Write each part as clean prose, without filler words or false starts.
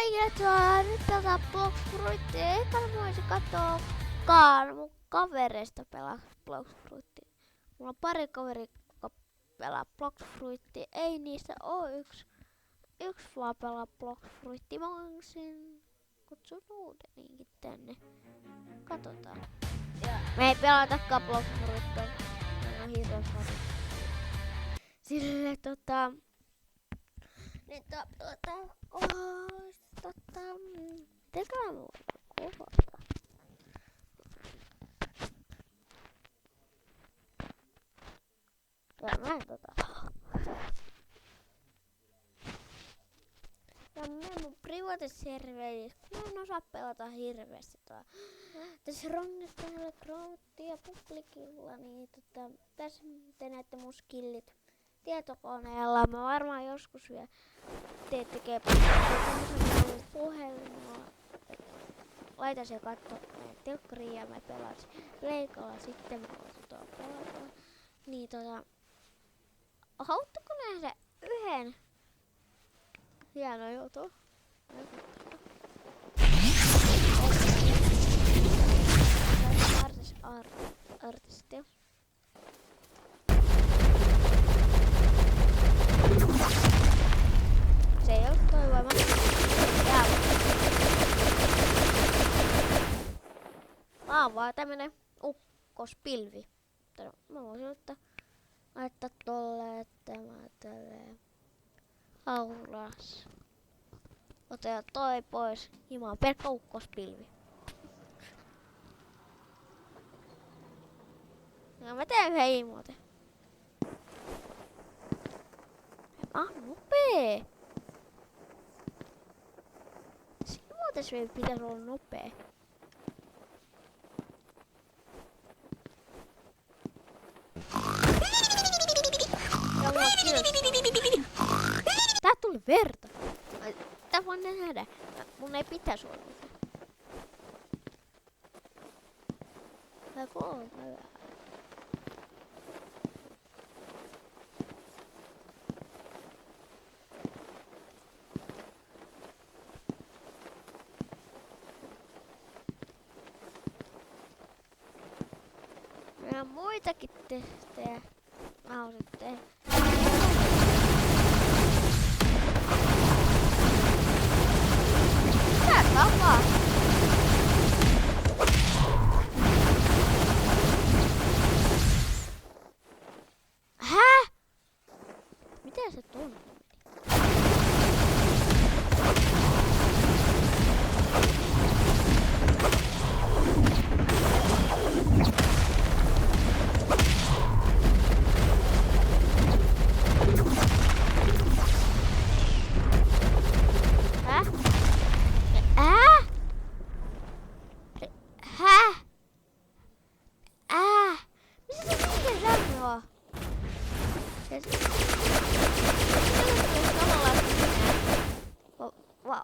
kaikille, nyt pelaa Blox Fruitia. Eikä voisi katsoa mun kavereista pelaa Blox Fruitia. Mulla on pari kaveria, joka pelaa Blox Fruitia. Ei niistä oo yksi vaan pelaa Blox Fruitia. Mä voisin kutsua uudeniinkin tänne. Katsotaan. Ja me ei pelatakaan Blox Fruitia. Mä oon hirveän fani. Sille niin tekää mulla kuvata. Ja mä en ja mä mun private-serverissä, kun mä en osaa pelata hirveästi tässä Rongestanella, Crowdilla ja Publicilla, niin tässä te näette mun skillit tietokoneella. Mä varmaan joskus vielä tekee tämmösen puhelimella. Laitan sen kattoo meidän telkkariin ja mä pelaan leikalla sitten mä voin pelata. Niin haluatteko nähdä yhden hieno juttu? Artisti. Se ei oo toivoma. Tää on vaan tämmönen ukkospilvi. Mä voisin laittaa tolle, että mä tälleen auras. Otetaan toi pois. Hima on pelkkä ukkospilvi. Ja mä teen yhden emote. Nopee! Emotes pitäis olla nopee. Ja mulla tää tuli verta. Tää voin nähdä. Mun ei pitäis olla mitään. Tää on hyvä. Meillä on muitakin testejä. Mä oon sitten mitä tapahtuu? Hä? Miten se tuntuu?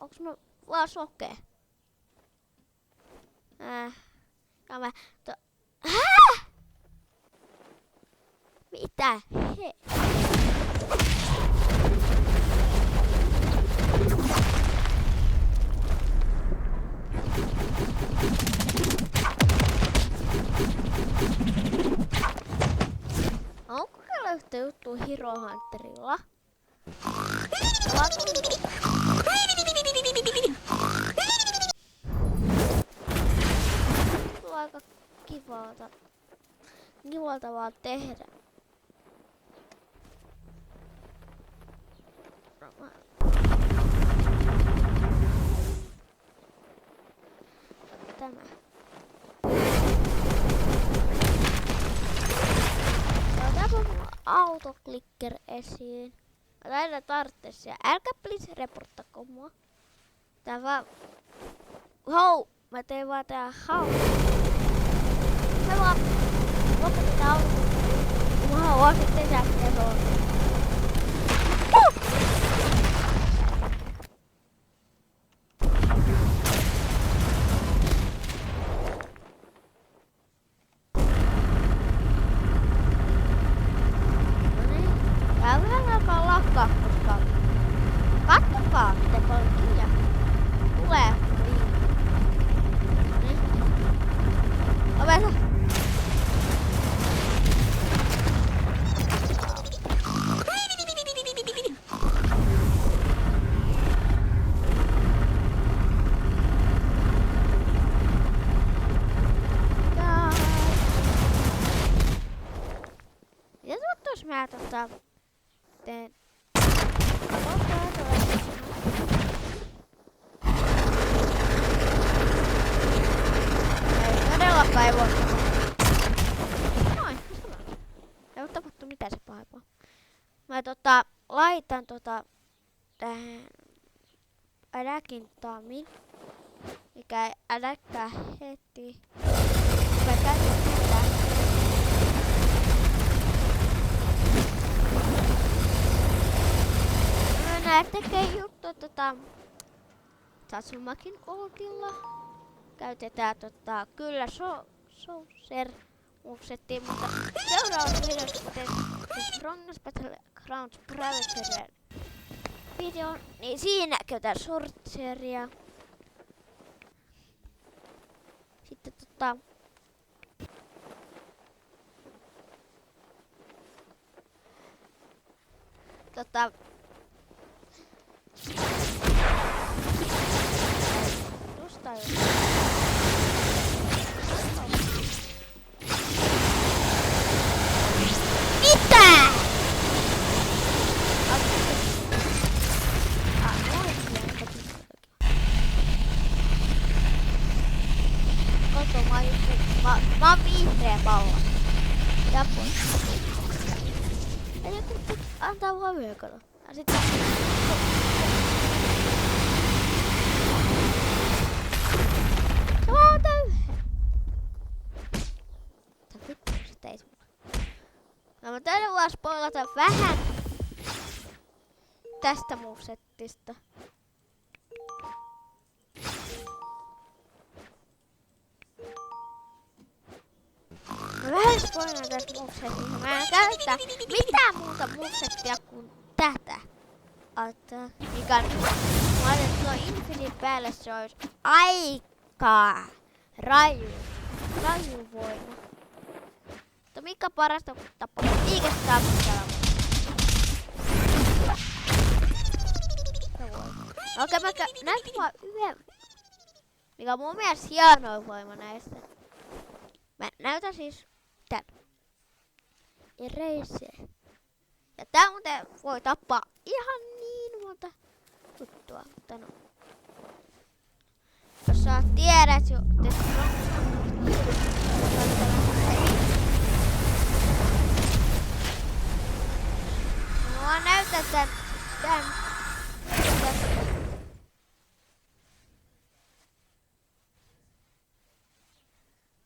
Onks mä vaan sokee? Ja mä hää? Mitä? He. Onko kokeilla yhtä juttua Hero Hunterilla? Aika kivalta vaan tehdä. Tämä. Otetaanpa mun autoklicker esiin. Mä taidan tarvitse siellä. Älkää please reporttako mua. Tää vaan mä teen vaan tää Mä vaan lopetetaan autoklicker. Mä haluan sitten sähköä soon. Tää vähän alkaa lakkaa, koska kattokaa miten paljon kiinni. mä teen... Ei todellakaan ei voi. Noin, ei oo tapahtu mitään se pahempaa. Mä laitan tähän äläkintamin, mikä ei äläkkää heti. Mä käytän tätä. Mä näen tekee juttua Tatsumakin ultilla. Käytetään kyllä Saucer muuksettiin, mutta seuraavassa videossa teen Strongest Battlegrounds Private videon, niin siinä käytetään Sorceria. Sitten tuosta mitä? Mä oon vihreä pallo. Ja pois. Ei joku antaa huomioon, kato. Ja sitten... Se vaan antaa yhden. Tää vittu sit ei mulla. No mä tänne vaan spoilata vähän tästä movesettistä. Mä vähän spoilan tästä movesetista. Mä en käytä mitään muuta movesettia kuin tätä. Mikä on... Mä ajattelin, että tuo Infinite päälle se olisi aika raju voima. Mutta mikä parasta kun tappaa liikessä tappaa. Okei, mä näytän vaan yhden. Mikä on mun mielestä hienoin voima näistä. Mä näytän siis tän. Erase. Ja tää muuten voi tappaa ihan niin monta juttua, mutta no. Jos sä tiedät jo tästä mä vaan näytän tän.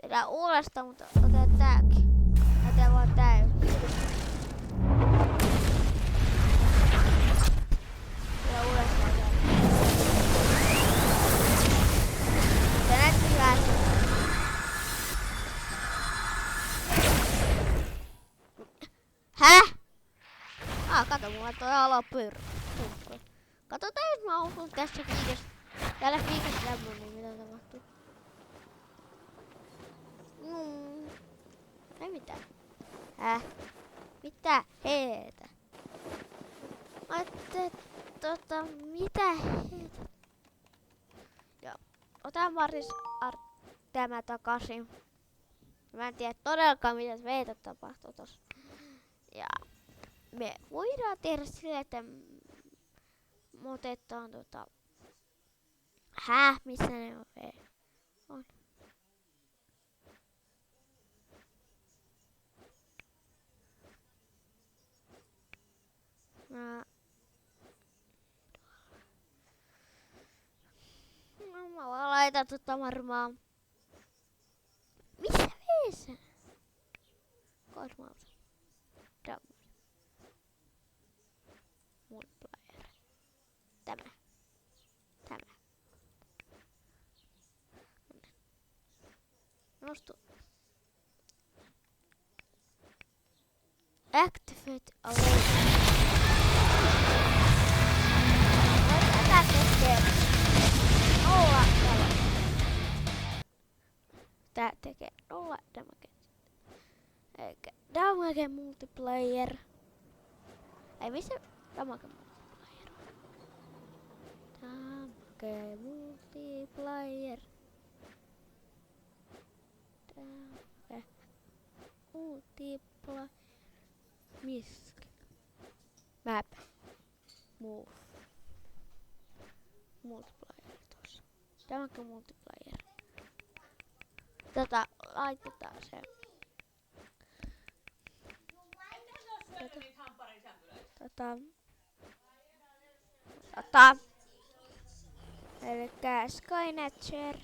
Tehdään uudestaan, mutta otetaan tääkin. Mä teen vaan tää yhdessä. Ja uudestaan tää. Se näytti hyvää. Häh? Kato, mulla toi alapyyrä. Katsotaan, jos mä osun tässä viikossa. Täällä viikossa lämmön, niin mitä tapahtuu. Ei mitään. Mitä heetä? Ajattelin, mitä heetä? Joo. Otan Maris tämä takaisin. Mä en tiedä todellakaan mitä veitä tapahtuu tossa. Ja me voidaan tehdä silleen, että me otetaan missä ne on veitä? On. Mä vaan laitan varmaan. Missä veessä? Cosmos. Multiplayer. Tämä. Nostu. Activate alert. Tätä tekee. Tää tekee 0 damage. Eikä damage multiplayer. Ei missä damage multiplayer. Damage multiplayer. Damage multiplayer. Misk. Map. Move. Multiplayer tuossa. Tämäkin multiplayer. Laitetaan se. Elikkä Skynetcher.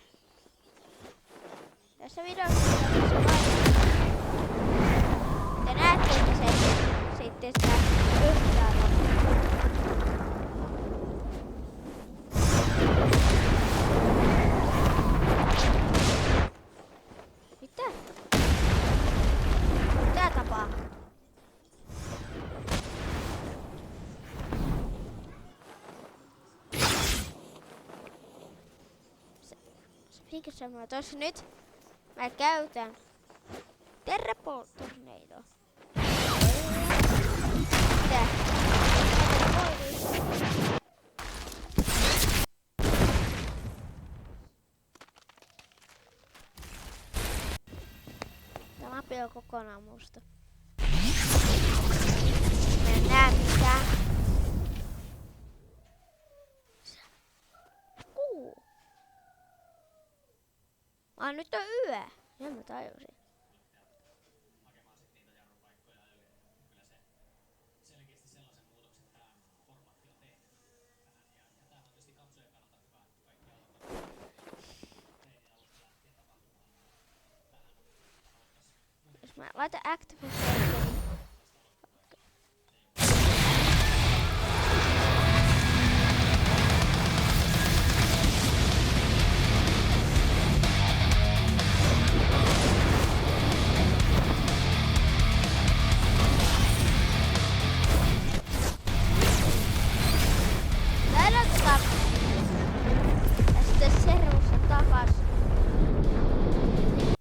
Tässä videossa te näette, että se sitten sitä yhtään on. Mitä? Mitä tapahtuu? Mikä semmoinen tossa nyt? Mä käytän Terrapol-torneidoa. Mitä? Tämä mappi on kokonaan musta. Mä en näe mitään. Nyt on yö. Ja mä tajusin. Jos mä laitan Activision.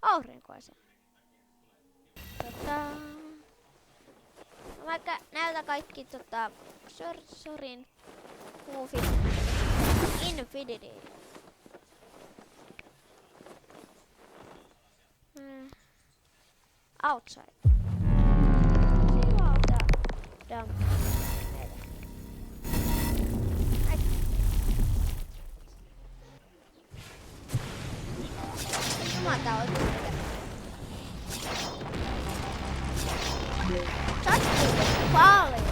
Aurinkoisen. Mä näytän kaikki Sorcerin Movie Infinity. Outside. Sivalta. Dump. Jumata on tyhjä. Sattuu paljon.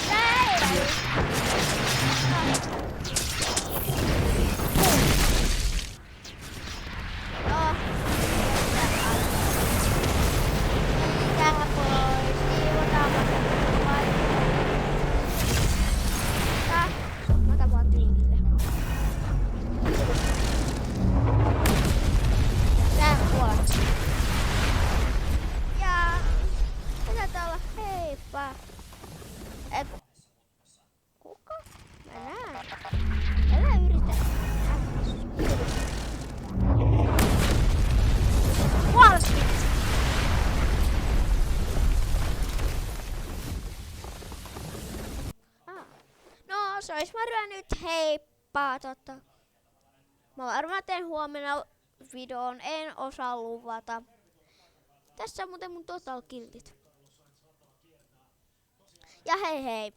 Näin! Joo. Täällä pois. Siivotaan mä tapaan tyylille. Tää puolet. Ja tätä olla heippa. Kuka? Mä näen. Älä yritä. Puolesti. No, se ois varmaan nyt heippa. Mä varmaan teen huomenna videon, en osaa luvata. Tässä on muuten mun total kiltit. Ja hei hei.